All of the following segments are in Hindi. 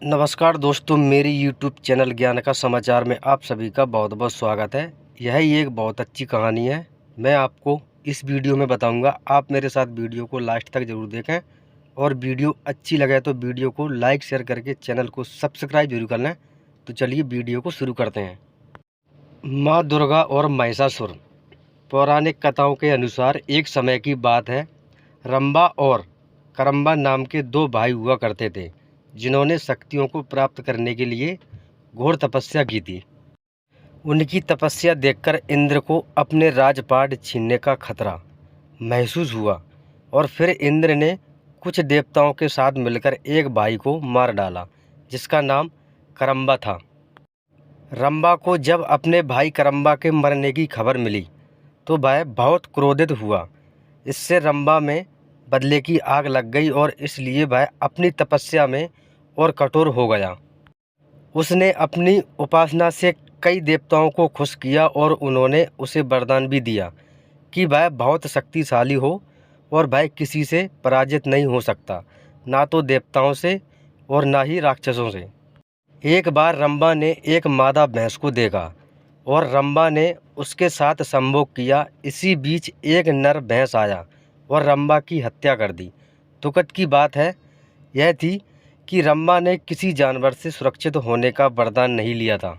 नमस्कार दोस्तों, मेरी यूट्यूब चैनल ज्ञान का समाचार में आप सभी का बहुत बहुत स्वागत है। यह एक बहुत अच्छी कहानी है। मैं आपको इस वीडियो में बताऊंगा। आप मेरे साथ वीडियो को लास्ट तक ज़रूर देखें और वीडियो अच्छी लगे तो वीडियो को लाइक शेयर करके चैनल को सब्सक्राइब जरूर कर लें। तो चलिए वीडियो को शुरू करते हैं। माँ दुर्गा और महिषासुर। पौराणिक कथाओं के अनुसार एक समय की बात है। रंबा और करम्बा नाम के दो भाई हुआ करते थे, जिन्होंने शक्तियों को प्राप्त करने के लिए घोर तपस्या की थी। उनकी तपस्या देखकर इंद्र को अपने राजपाट छीनने का खतरा महसूस हुआ और फिर इंद्र ने कुछ देवताओं के साथ मिलकर एक भाई को मार डाला, जिसका नाम करम्बा था। रंबा को जब अपने भाई करम्बा के मरने की खबर मिली तो वह बहुत क्रोधित हुआ। इससे रंबा में बदले की आग लग गई और इसलिए वह अपनी तपस्या में और कठोर हो गया। उसने अपनी उपासना से कई देवताओं को खुश किया और उन्होंने उसे वरदान भी दिया कि वह बहुत शक्तिशाली हो और वह किसी से पराजित नहीं हो सकता, ना तो देवताओं से और ना ही राक्षसों से। एक बार रंबा ने एक मादा भैंस को देखा और रंबा ने उसके साथ संभोग किया। इसी बीच एक नर भैंस आया और रंबा की हत्या कर दी। दुखद की बात है यह थी कि रंबा ने किसी जानवर से सुरक्षित होने का वरदान नहीं लिया था।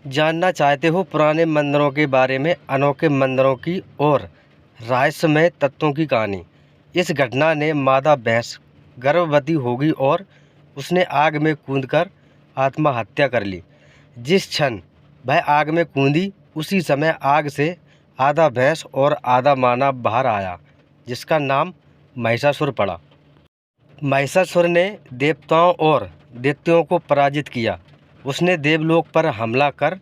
जानना चाहते हो पुराने मंदिरों के बारे में, अनोखे मंदिरों की और रहस्यमय तत्वों की कहानी। इस घटना ने मादा भैंस गर्भवती हो गई और उसने आग में कूदकर आत्महत्या कर ली। जिस क्षण वह आग में कूदी, उसी समय आग से आधा भैंस और आधा मानव बाहर आया, जिसका नाम महिषासुर पड़ा। महिषासुर ने देवताओं और दैत्यों को पराजित किया। उसने देवलोक पर हमला कर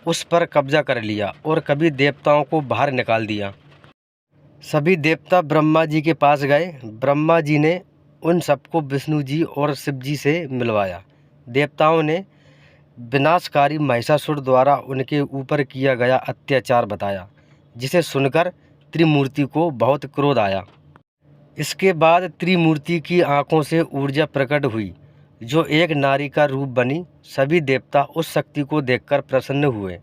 उस पर कब्जा कर लिया और कभी देवताओं को बाहर निकाल दिया। सभी देवता ब्रह्मा जी के पास गए। ब्रह्मा जी ने उन सबको विष्णु जी और शिव जी से मिलवाया। देवताओं ने विनाशकारी महिषासुर द्वारा उनके ऊपर किया गया अत्याचार बताया, जिसे सुनकर त्रिमूर्ति को बहुत क्रोध आया। इसके बाद त्रिमूर्ति की आंखों से ऊर्जा प्रकट हुई, जो एक नारी का रूप बनी। सभी देवता उस शक्ति को देखकर प्रसन्न हुए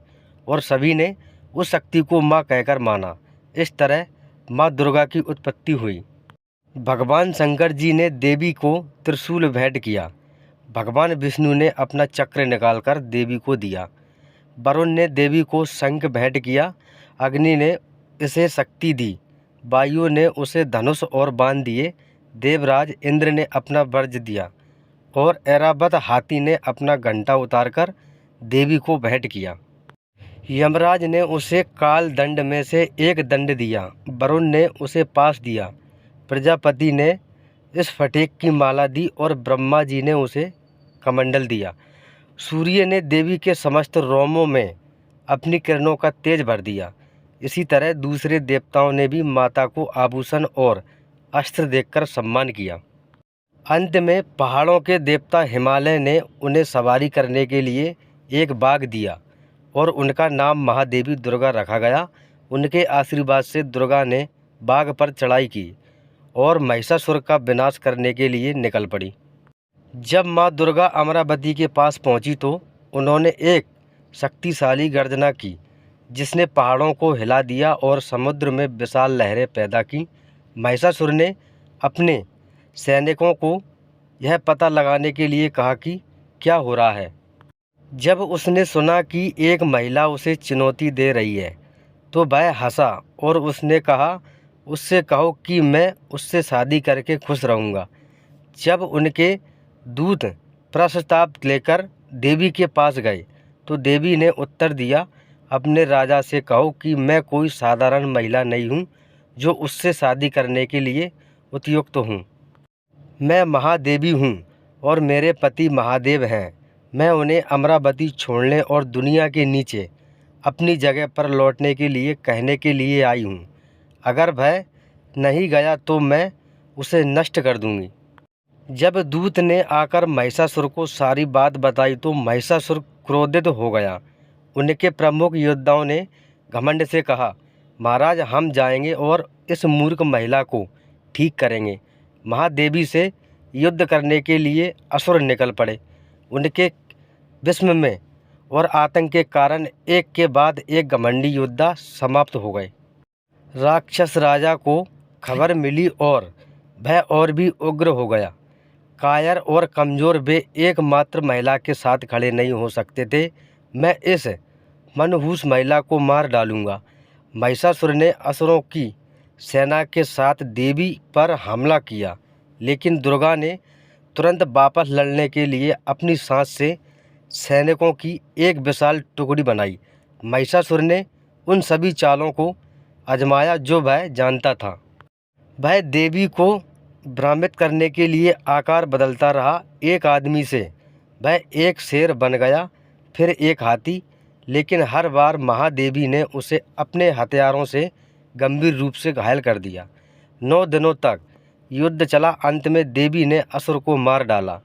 और सभी ने उस शक्ति को माँ कहकर माना। इस तरह माँ दुर्गा की उत्पत्ति हुई। भगवान शंकर जी ने देवी को त्रिशूल भेंट किया। भगवान विष्णु ने अपना चक्र निकालकर देवी को दिया। वरुण ने देवी को शंख भेंट किया। अग्नि ने इसे शक्ति दी। वायु ने उसे धनुष और बाण दिए। देवराज इंद्र ने अपना वज्र दिया और ऐरावत हाथी ने अपना घंटा उतारकर देवी को भेंट किया। यमराज ने उसे काल दंड में से एक दंड दिया। वरुण ने उसे पास दिया। प्रजापति ने इस फटेक की माला दी और ब्रह्मा जी ने उसे कमंडल दिया। सूर्य ने देवी के समस्त रोमों में अपनी किरणों का तेज भर दिया। इसी तरह दूसरे देवताओं ने भी माता को आभूषण और अस्त्र देकर सम्मान किया। अंत में पहाड़ों के देवता हिमालय ने उन्हें सवारी करने के लिए एक बाघ दिया और उनका नाम महादेवी दुर्गा रखा गया। उनके आशीर्वाद से दुर्गा ने बाघ पर चढ़ाई की और महिषासुर का विनाश करने के लिए निकल पड़ी। जब माँ दुर्गा अमरावती के पास पहुँची तो उन्होंने एक शक्तिशाली गर्जना की, जिसने पहाड़ों को हिला दिया और समुद्र में विशाल लहरें पैदा की। महिषासुर ने अपने सैनिकों को यह पता लगाने के लिए कहा कि क्या हो रहा है। जब उसने सुना कि एक महिला उसे चुनौती दे रही है तो वह हंसा और उसने कहा, उससे कहो कि मैं उससे शादी करके खुश रहूँगा। जब उनके दूत प्रस्ताव लेकर देवी के पास गए तो देवी ने उत्तर दिया, अपने राजा से कहो कि मैं कोई साधारण महिला नहीं हूँ जो उससे शादी करने के लिए उपयुक्त हूँ। मैं महादेवी हूँ और मेरे पति महादेव हैं। मैं उन्हें अमरावती छोड़ने और दुनिया के नीचे अपनी जगह पर लौटने के लिए कहने के लिए आई हूँ। अगर वह नहीं गया तो मैं उसे नष्ट कर दूँगी। जब दूत ने आकर महिषासुर को सारी बात बताई तो महिषासुर क्रोधित हो गया। उनके प्रमुख योद्धाओं ने घमंड से कहा, महाराज, हम जाएंगे और इस मूर्ख महिला को ठीक करेंगे। महादेवी से युद्ध करने के लिए असुर निकल पड़े। उनके विस्म में और आतंक के कारण एक के बाद एक घमंडी योद्धा समाप्त हो गए। राक्षस राजा को खबर मिली और वह और भी उग्र हो गया। कायर और कमज़ोर वे एकमात्र महिला के साथ खड़े नहीं हो सकते थे। मैं इस मनहूस महिला को मार डालूंगा। महिषासुर ने असुरों की सेना के साथ देवी पर हमला किया, लेकिन दुर्गा ने तुरंत वापस लड़ने के लिए अपनी सांस से सैनिकों की एक विशाल टुकड़ी बनाई। महिषासुर ने उन सभी चालों को आजमाया जो वह जानता था। वह देवी को भ्रमित करने के लिए आकार बदलता रहा। एक आदमी से वह एक शेर बन गया, फिर एक हाथी, लेकिन हर बार महादेवी ने उसे अपने हथियारों से गंभीर रूप से घायल कर दिया। 9 दिनों तक युद्ध चला। अंत में देवी ने असुर को मार डाला,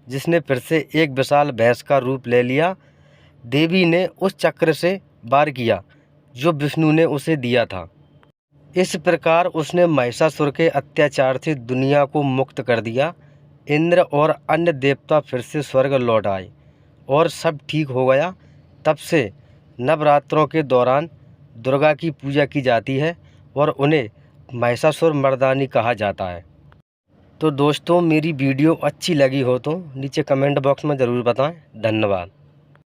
जिसने फिर से एक विशाल भैंस का रूप ले लिया। देवी ने उस चक्र से वार किया जो विष्णु ने उसे दिया था। इस प्रकार उसने महिषासुर के अत्याचार से दुनिया को मुक्त कर दिया। इंद्र और अन्य देवता फिर से स्वर्ग लौट आए और सब ठीक हो गया। तब से नवरात्रों के दौरान दुर्गा की पूजा की जाती है और उन्हें महिषासुर मर्दानी कहा जाता है। तो दोस्तों, मेरी वीडियो अच्छी लगी हो तो नीचे कमेंट बॉक्स में ज़रूर बताएं। धन्यवाद।